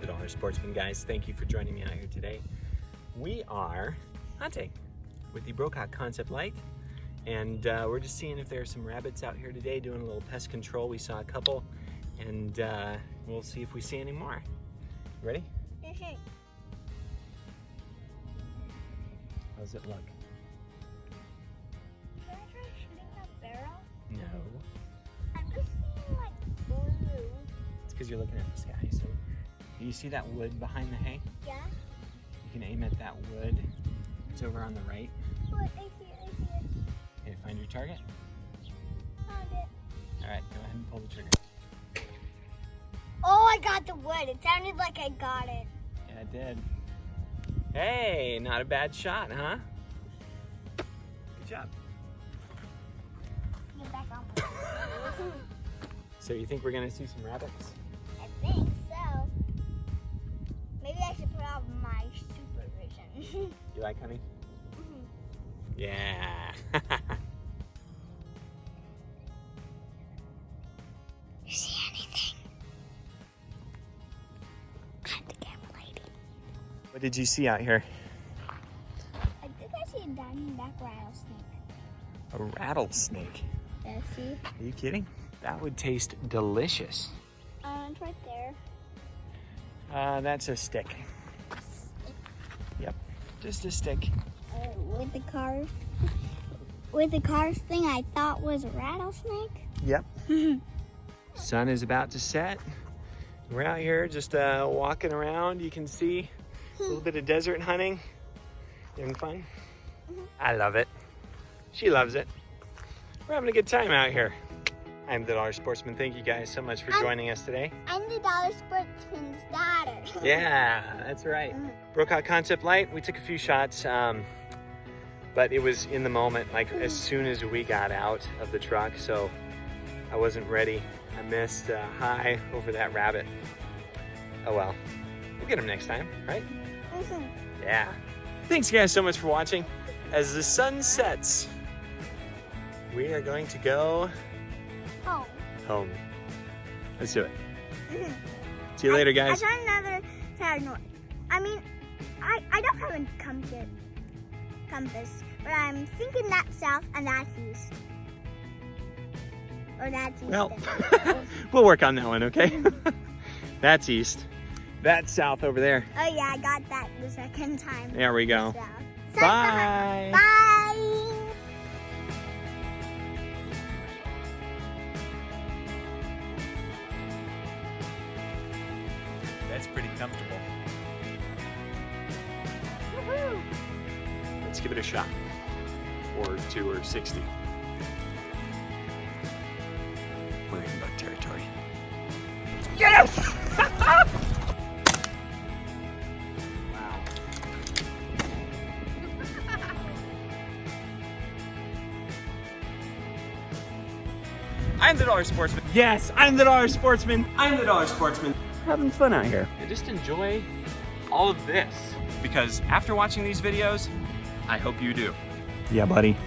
the Dollar Sportsman, guys. Thank you for joining me out here today. We are hunting with the Brocock Concept Lite, and we're just seeing if there are some rabbits out here today, doing a little pest control. We saw a couple, and we'll see if we see any more. You ready? Mm-hmm. How's it look? Can I try shooting that barrel? No. I'm just seeing like blue. It's because you're looking at the sky. So, do you see that wood behind the hay? Yeah. You can aim at that wood. It's over on the right. What? I see it. Okay, find your target. Found it. All right, go ahead and pull the trigger. Oh, I got the wood. It sounded like I got it. Yeah, it did. Hey, not a bad shot, huh? Good job. Get back on. So you think we're gonna see some rabbits? I think so. Maybe I should put on my supervision. You like hunting? Mm-hmm. Yeah. You see anything? I'm the camera lady. What did you see out here? I think I see a diamondback rattlesnake. A rattlesnake. Yeah, see? Are you kidding? That would taste delicious. It's right there. That's a stick. Yep, just a stick. With the cars thing I thought was a rattlesnake. Yep. Sun is about to set. We're out here just walking around. You can see a little bit of desert hunting. You having fun? I love it. She loves it. We're having a good time out here. I'm the Dollar Sportsman. Thank you guys so much for joining us today. I'm the Dollar Sportsman's daughter. Yeah, that's right. Brocock Concept Lite, we took a few shots, but it was in the moment, like as soon as we got out of the truck, so I wasn't ready. I missed high over that rabbit. Oh well, we'll get him next time, right? Yeah. Thanks guys so much for watching. As the sun sets, we are going to go home. Let's do it. See you later, guys. I found another sad note. I mean, I don't have a compass, but I'm thinking that's south and that's east. Or that's east. Well, we'll work on that one, okay? That's east. That's south over there. Oh yeah, I got that the second time. There we go. South. Bye. Bye. That's pretty comfortable. Woohoo. Let's give it a shot. Or 2 or 60. We're in bug territory. Yes! Wow. I'm the Dollar Sportsman. Yes, I'm the Dollar Sportsman. I'm the Dollar Sportsman. Having fun out here. And just enjoy all of this. Because after watching these videos, I hope you do. Yeah, buddy.